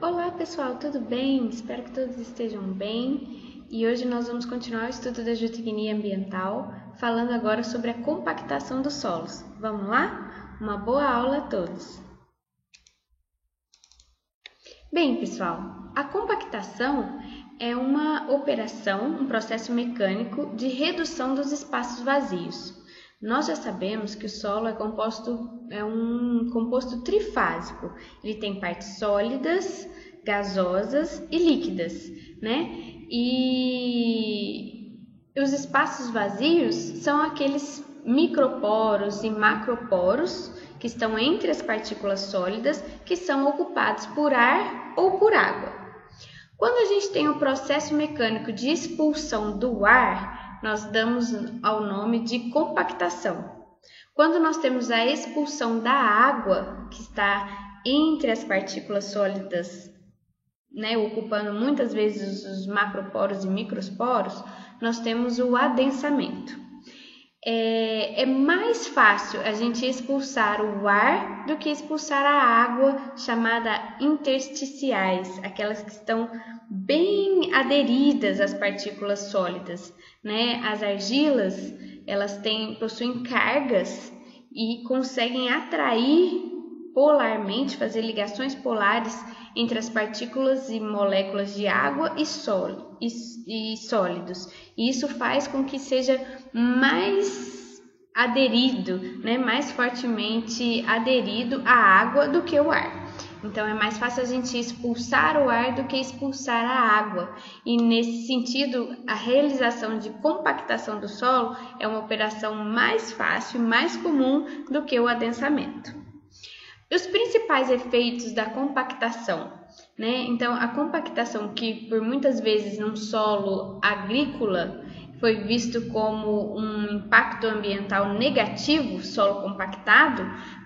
Olá pessoal, tudo bem? Espero que todos estejam bem e hoje nós vamos continuar o estudo da geotecnia ambiental, falando agora sobre a compactação dos solos. Vamos lá? Uma boa aula a todos! Bem pessoal, a compactação é uma operação, um processo mecânico de redução dos espaços vazios. Nós já sabemos que o solo é um composto trifásico. Ele tem partes sólidas, gasosas e líquidas, né? E os espaços vazios são aqueles microporos e macroporos que estão entre as partículas sólidas que são ocupados por ar ou por água. Quando a gente tem o processo mecânico de expulsão do ar, nós damos ao nome de compactação. Quando nós temos a expulsão da água, que está entre as partículas sólidas, né, ocupando muitas vezes os macroporos e microporos, nós temos o adensamento. É mais fácil a gente expulsar o ar do que expulsar a água, chamada intersticiais, aquelas que estão bem aderidas às partículas sólidas, né? As argilas, elas possuem cargas e conseguem atrair polarmente, fazer ligações polares entre as partículas e moléculas de água e sólidos. E isso faz com que seja mais aderido, né, mais fortemente aderido à água do que o ar. Então, é mais fácil a gente expulsar o ar do que expulsar a água. E, nesse sentido, a realização de compactação do solo é uma operação mais fácil e mais comum do que o adensamento. Os principais efeitos da compactação, né? Então, a compactação, que por muitas vezes num solo agrícola foi visto como um impacto ambiental negativo, solo compactado,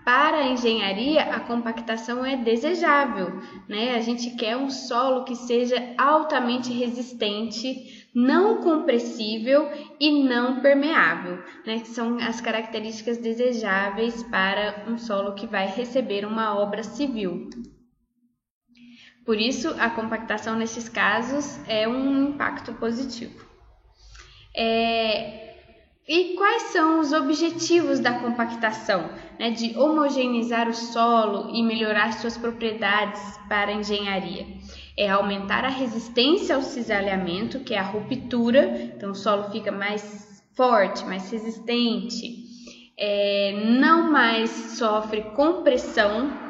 para a engenharia a compactação é desejável, né? A gente quer um solo que seja altamente resistente, não compressível e não permeável, né? Que são as características desejáveis para um solo que vai receber uma obra civil. Por isso, a compactação nesses casos é um impacto positivo. E quais são os objetivos da compactação? Né? De homogeneizar o solo e melhorar suas propriedades para a engenharia. É aumentar a resistência ao cisalhamento, que é a ruptura, então o solo fica mais forte, mais resistente, não mais sofre compressão,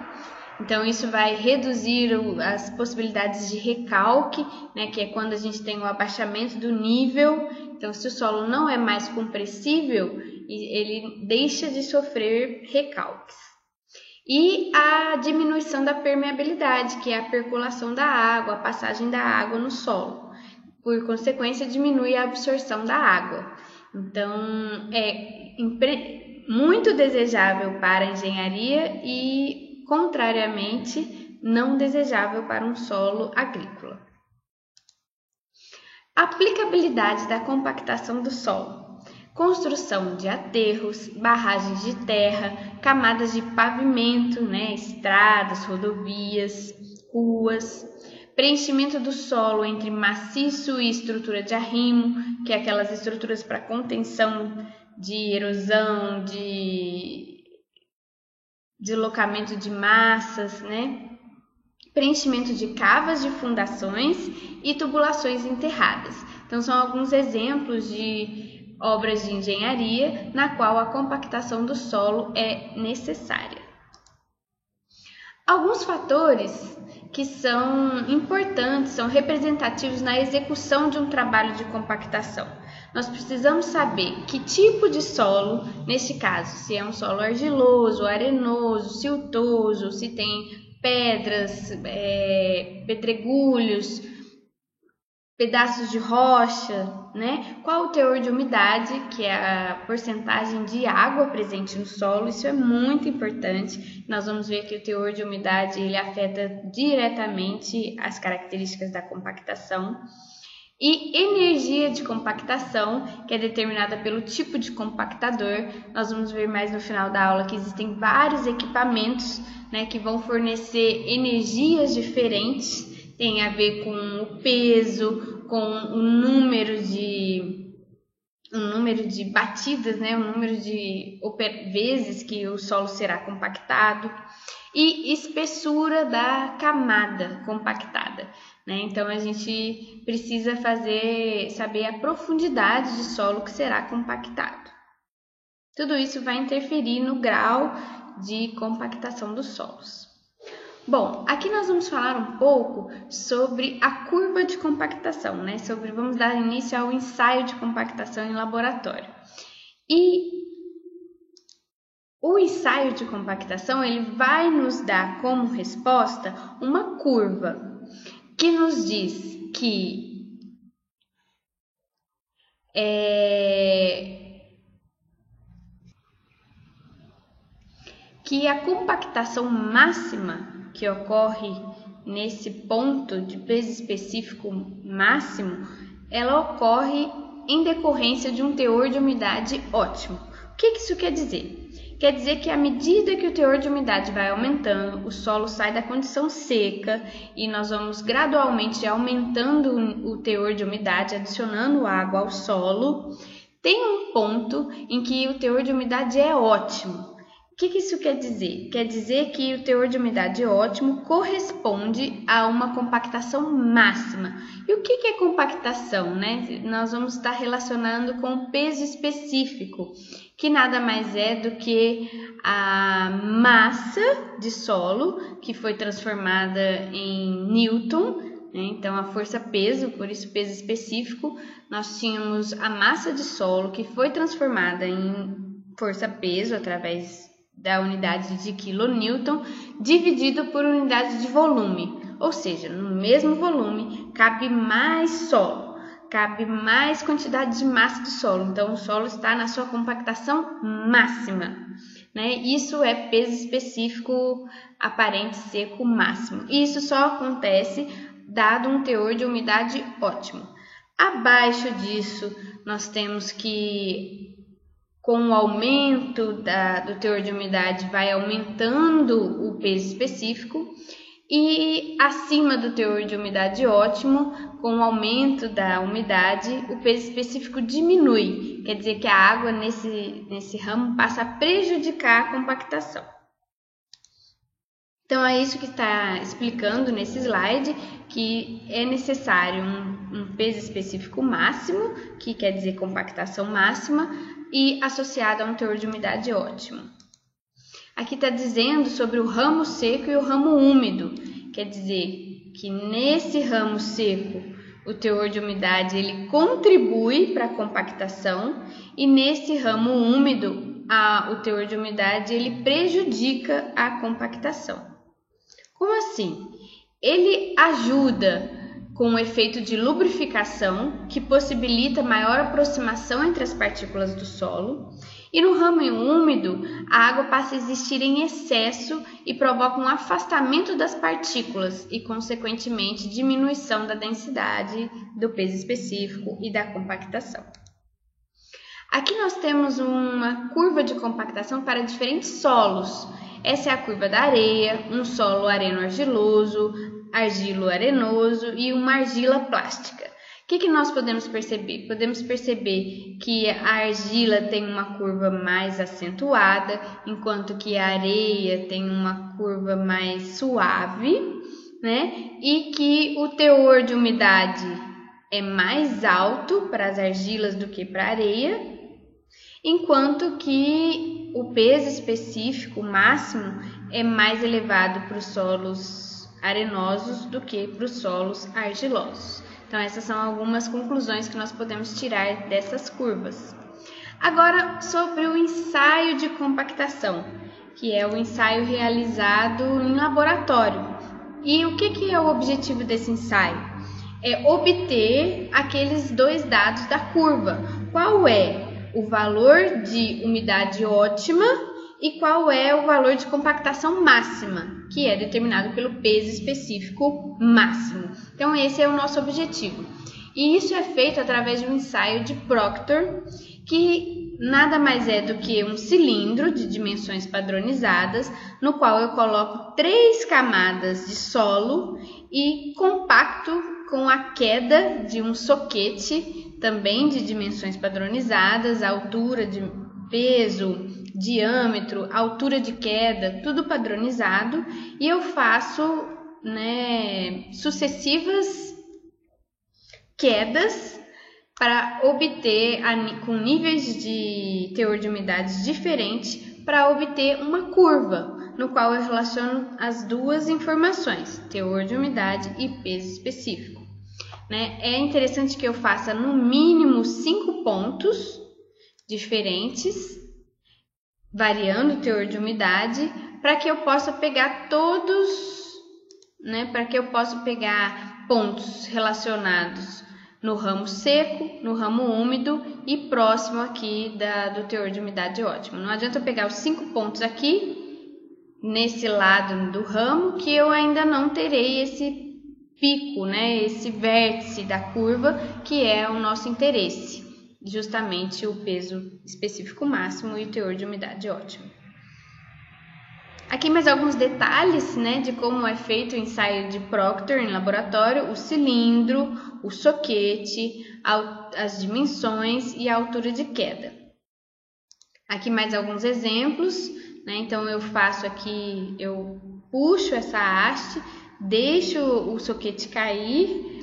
então isso vai reduzir as possibilidades de recalque, né, que é quando a gente tem o abaixamento do nível. Então, se o solo não é mais compressível, ele deixa de sofrer recalques. E a diminuição da permeabilidade, que é a percolação da água, a passagem da água no solo. Por consequência, diminui a absorção da água. Então, é muito desejável para a engenharia e, contrariamente, não desejável para um solo agrícola. Aplicabilidade da compactação do solo. Construção de aterros, barragens de terra, camadas de pavimento, né, estradas, rodovias, ruas. Preenchimento do solo entre maciço e estrutura de arrimo, que é aquelas estruturas para contenção de erosão, de deslocamento de massas, né? Preenchimento de cavas de fundações e tubulações enterradas. Então, são alguns exemplos de obras de engenharia na qual a compactação do solo é necessária. Alguns fatores que são importantes, são representativos na execução de um trabalho de compactação. Nós precisamos saber que tipo de solo, neste caso, se é um solo argiloso, arenoso, siltoso, se tem pedras, pedregulhos, pedaços de rocha, né? Qual o teor de umidade, que é a porcentagem de água presente no solo. Isso é muito importante. Nós vamos ver que o teor de umidade ele afeta diretamente as características da compactação. e energia de compactação, que é determinada pelo tipo de compactador. Nós vamos ver mais no final da aula que existem vários equipamentos, né, que vão fornecer energias diferentes, tem a ver com o peso, com o número de batidas, né, o número de vezes que o solo será compactado, e espessura da camada compactada, né? Então a gente precisa saber a profundidade de solo que será compactado. Tudo isso vai interferir no grau de compactação dos solos. Bom, aqui nós vamos falar um pouco sobre a curva de compactação, né? Vamos dar início ao ensaio de compactação em laboratório. E o ensaio de compactação ele vai nos dar como resposta uma curva que nos diz que a compactação máxima que ocorre nesse ponto de peso específico máximo, ela ocorre em decorrência de um teor de umidade ótimo. O que isso quer dizer? Quer dizer que à medida que o teor de umidade vai aumentando, o solo sai da condição seca e nós vamos gradualmente aumentando o teor de umidade, adicionando água ao solo. Tem um ponto em que o teor de umidade é ótimo. O que isso quer dizer? Quer dizer que o teor de umidade ótimo corresponde a uma compactação máxima. E o que é compactação, né? Nós vamos estar relacionando com o peso específico, que nada mais é do que a massa de solo que foi transformada em Newton, né? Então a força-peso, por isso peso específico, nós tínhamos a massa de solo que foi transformada em força-peso através da unidade de quilonewton, dividido por unidade de volume, ou seja, no mesmo volume cabe mais solo, cabe mais quantidade de massa de solo, então o solo está na sua compactação máxima, né? Isso é peso específico aparente seco máximo, e isso só acontece dado um teor de umidade ótimo. Abaixo disso, nós temos que com o aumento do teor de umidade vai aumentando o peso específico e acima do teor de umidade ótimo, com o aumento da umidade, o peso específico diminui. Quer dizer que a água nesse ramo passa a prejudicar a compactação. Então é isso que está explicando nesse slide, que é necessário um peso específico máximo, que quer dizer compactação máxima, e associado a um teor de umidade ótimo. Aqui está dizendo sobre o ramo seco e o ramo úmido. Quer dizer que nesse ramo seco o teor de umidade ele contribui para a compactação e nesse ramo úmido o teor de umidade ele prejudica a compactação. Como assim? Ele ajuda com um efeito de lubrificação que possibilita maior aproximação entre as partículas do solo, e no ramo úmido a água passa a existir em excesso e provoca um afastamento das partículas e, consequentemente, diminuição da densidade, do peso específico e da compactação. Aqui nós temos uma curva de compactação para diferentes solos. Essa é a curva da areia, um solo areno-argiloso, argilo-arenoso e uma argila plástica. O que nós podemos perceber? Podemos perceber que a argila tem uma curva mais acentuada, enquanto que a areia tem uma curva mais suave, né? E que o teor de umidade é mais alto para as argilas do que para a areia, enquanto que o peso específico máximo é mais elevado para os solos arenosos do que para os solos argilosos. Então essas são algumas conclusões que nós podemos tirar dessas curvas. Agora sobre o ensaio de compactação, que é o ensaio realizado em laboratório. E o que é o objetivo desse ensaio? É obter aqueles dois dados da curva. Qual é o valor de umidade ótima e qual é o valor de compactação máxima, que é determinado pelo peso específico máximo. Então esse é o nosso objetivo. E isso é feito através de um ensaio de Proctor, que nada mais é do que um cilindro de dimensões padronizadas, no qual eu coloco 3 camadas de solo e compacto com a queda de um soquete, também de dimensões padronizadas, altura, de peso, diâmetro, altura de queda, tudo padronizado, e eu faço, sucessivas quedas para obter, com níveis de teor de umidade diferentes, para obter uma curva, no qual eu relaciono as duas informações, teor de umidade e peso específico. É interessante que eu faça no mínimo 5 pontos diferentes, variando o teor de umidade, para que eu possa pegar para que eu possa pegar pontos relacionados no ramo seco, no ramo úmido e próximo aqui do teor de umidade ótimo. Não adianta eu pegar os 5 pontos aqui, nesse lado do ramo, que eu ainda não terei esse pico, esse vértice da curva, que é o nosso interesse, justamente o peso específico máximo e o teor de umidade ótimo. Aqui mais alguns detalhes, de como é feito o ensaio de Proctor em laboratório: o cilindro, o soquete, as dimensões e a altura de queda. Aqui mais alguns exemplos, então eu faço aqui, eu puxo essa haste, deixo o soquete cair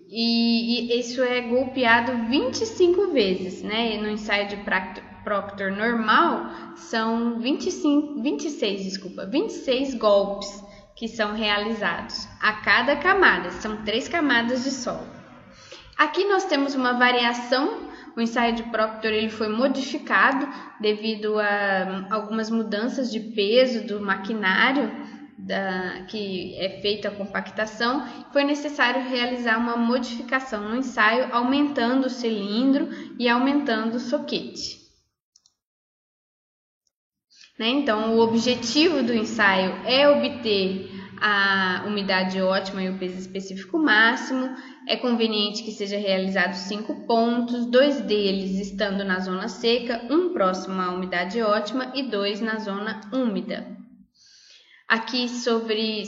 e isso é golpeado 25 vezes, No ensaio de Proctor normal são 26 golpes que são realizados a cada camada, são 3 camadas de solo. Aqui nós temos uma variação. O ensaio de Proctor ele foi modificado devido a algumas mudanças de peso do maquinário que é feita a compactação. Foi necessário realizar uma modificação no ensaio, aumentando o cilindro e aumentando o soquete. Então, o objetivo do ensaio é obter a umidade ótima e o peso específico máximo. É conveniente que seja realizado 5 pontos, 2 deles estando na zona seca, 1 próximo à umidade ótima e 2 na zona úmida. Aqui sobre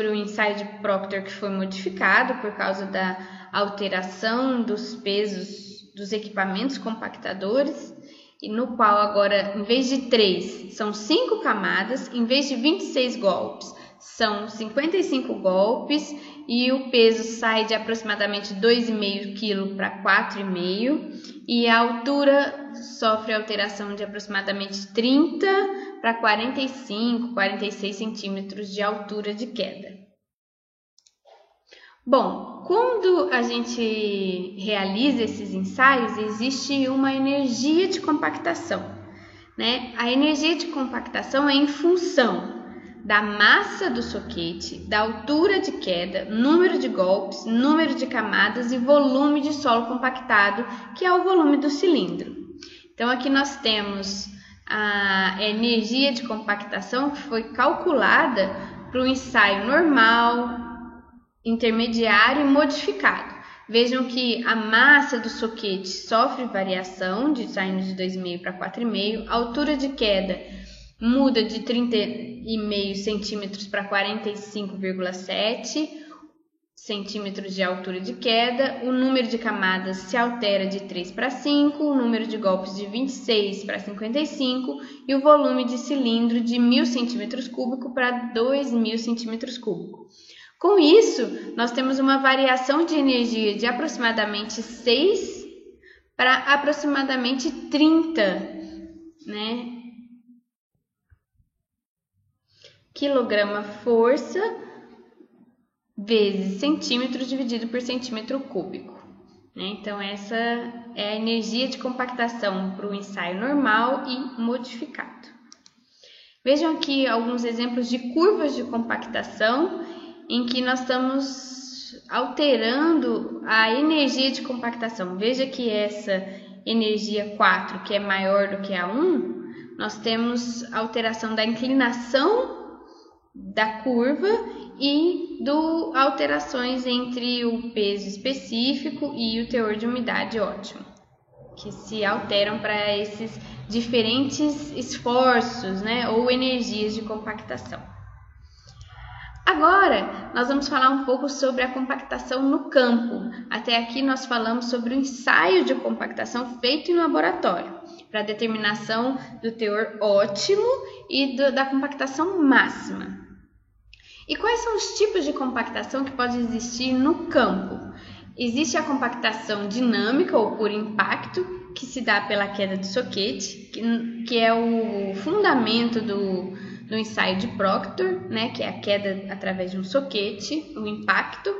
o ensaio de Proctor, que foi modificado por causa da alteração dos pesos dos equipamentos compactadores, e no qual agora, em vez de 3, são 5 camadas, em vez de 26 golpes, são 55 golpes, e o peso sai de aproximadamente 2,5 kg para 4,5 e a altura sofre alteração de aproximadamente 30 para 45, 46 centímetros de altura de queda. Bom, quando a gente realiza esses ensaios, existe uma energia de compactação, A energia de compactação é em função da massa do soquete, da altura de queda, número de golpes, número de camadas e volume de solo compactado, que é o volume do cilindro. Então, aqui nós temos a energia de compactação que foi calculada para o ensaio normal, intermediário e modificado. Vejam que a massa do soquete sofre variação, saindo de 2,5 para 4,5, a altura de queda muda de 30,5 centímetros para 45,7 centímetros de altura de queda, o número de camadas se altera de 3 para 5, o número de golpes de 26 para 55 e o volume de cilindro de 1.000 centímetros cúbicos para 2.000 centímetros cúbicos. Com isso, nós temos uma variação de energia de aproximadamente 6 para aproximadamente 30, quilograma força vezes centímetros dividido por centímetro cúbico. Então, essa é a energia de compactação para o ensaio normal e modificado. Vejam aqui alguns exemplos de curvas de compactação em que nós estamos alterando a energia de compactação. Veja que essa energia 4, que é maior do que a 1, nós temos alteração da inclinação da curva e do alterações entre o peso específico e o teor de umidade ótimo, que se alteram para esses diferentes esforços, né, ou energias de compactação. Agora, nós vamos falar um pouco sobre a compactação no campo. Até aqui nós falamos sobre o ensaio de compactação feito em laboratório, para determinação do teor ótimo e da compactação máxima. E quais são os tipos de compactação que podem existir no campo? Existe a compactação dinâmica ou por impacto, que se dá pela queda de soquete, que é o fundamento do ensaio de Proctor, né, que é a queda através de um soquete, o impacto.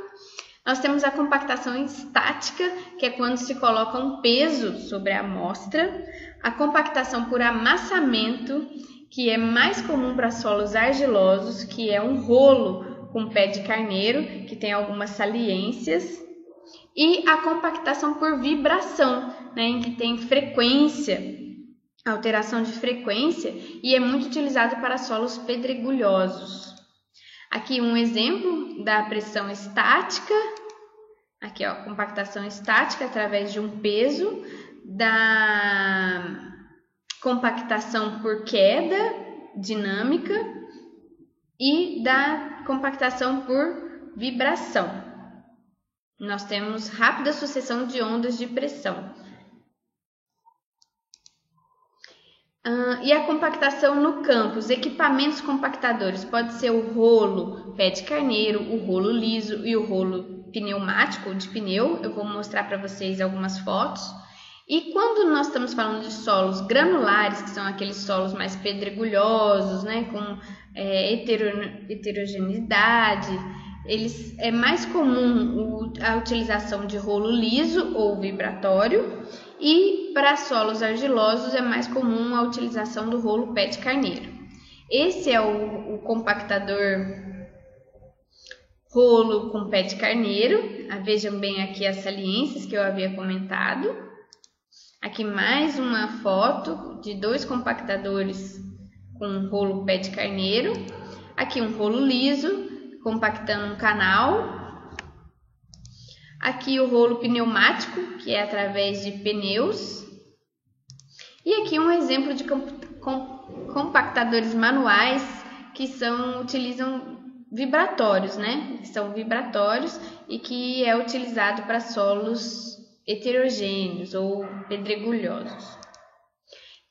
Nós temos a compactação estática, que é quando se coloca um peso sobre a amostra. A compactação por amassamento, que é mais comum para solos argilosos, que é um rolo com pé de carneiro, que tem algumas saliências. E a compactação por vibração, né, em que tem frequência, alteração de frequência, e é muito utilizado para solos pedregulhosos. Aqui um exemplo da pressão estática, aqui ó, compactação estática através de um peso, da compactação por queda dinâmica e da compactação por vibração. Nós temos rápida sucessão de ondas de pressão. E a compactação no campo, os equipamentos compactadores, pode ser o rolo pé de carneiro, o rolo liso e o rolo pneumático, de pneu. Eu vou mostrar para vocês algumas fotos. E quando nós estamos falando de solos granulares, que são aqueles solos mais pedregulhosos, né, com heterogeneidade, é mais comum a utilização de rolo liso ou vibratório, e para solos argilosos é mais comum a utilização do rolo pé de carneiro. Esse é o compactador rolo com pé de carneiro. Vejam bem aqui as saliências que eu havia comentado. Aqui mais uma foto de dois compactadores com rolo pé de carneiro. Aqui um rolo liso compactando um canal. Aqui o rolo pneumático, que é através de pneus. E aqui um exemplo de compactadores manuais que utilizam vibratórios, né? Que são vibratórios e que é utilizado para solos heterogêneos ou pedregulhosos.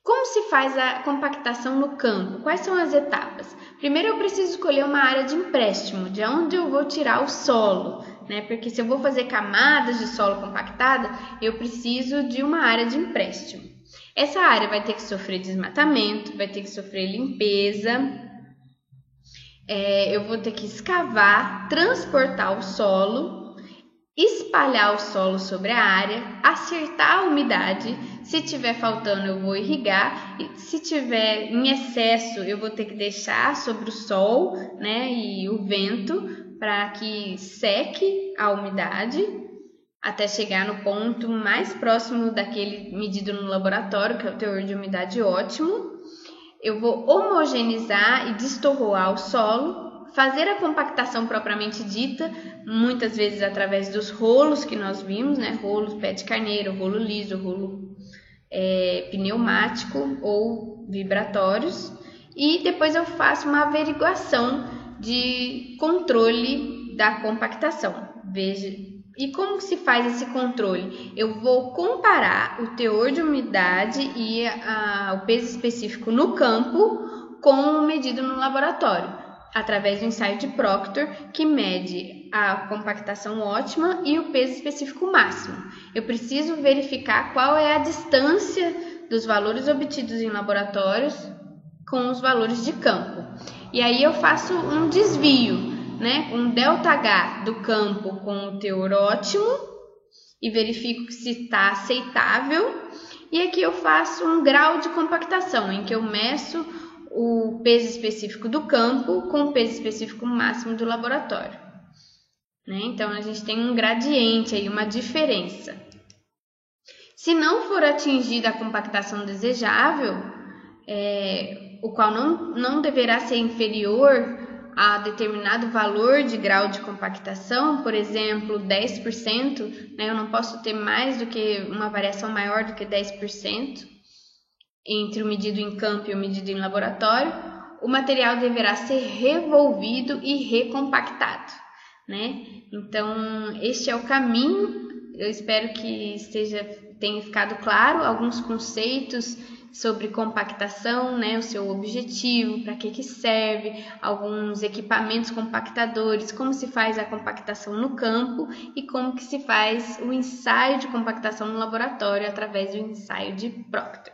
Como se faz a compactação no campo? Quais são as etapas? Primeiro eu preciso escolher uma área de empréstimo, de onde eu vou tirar o solo, né? Porque se eu vou fazer camadas de solo compactada, eu preciso de uma área de empréstimo. Essa área vai ter que sofrer desmatamento, vai ter que sofrer limpeza, eu vou ter que escavar, transportar o solo, espalhar o solo sobre a área, acertar a umidade. Se tiver faltando, eu vou irrigar. E se tiver em excesso, eu vou ter que deixar sobre o sol, né, e o vento para que seque a umidade até chegar no ponto mais próximo daquele medido no laboratório, que é o teor de umidade ótimo. Eu vou homogeneizar e destorroar o solo, fazer a compactação propriamente dita, muitas vezes através dos rolos que nós vimos, né? Rolo pé de carneiro, rolo liso, rolo pneumático ou vibratórios. E depois eu faço uma averiguação de controle da compactação. Veja, e como se faz esse controle? Eu vou comparar o teor de umidade e o peso específico no campo com o medido no laboratório, através do ensaio de Proctor, que mede a compactação ótima e o peso específico máximo. Eu preciso verificar qual é a distância dos valores obtidos em laboratórios com os valores de campo. E aí eu faço um desvio, né, um ΔH do campo com o teor ótimo e verifico se está aceitável. E aqui eu faço um grau de compactação, em que eu meço o peso específico do campo com o peso específico máximo do laboratório, né? Então a gente tem um gradiente aí, uma diferença. Se não for atingida a compactação desejável, o qual não deverá ser inferior a determinado valor de grau de compactação, por exemplo, 10%, né? Eu não posso ter mais do que uma variação maior do que 10% entre o medido em campo e o medido em laboratório, o material deverá ser revolvido e recompactado, né? Então, este é o caminho. Eu espero que tenha ficado claro alguns conceitos sobre compactação, né? O seu objetivo, para que serve, alguns equipamentos compactadores, como se faz a compactação no campo e como que se faz o ensaio de compactação no laboratório através do ensaio de Proctor.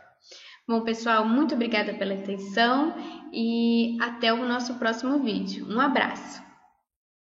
Bom, pessoal, muito obrigada pela atenção e até o nosso próximo vídeo. Um abraço!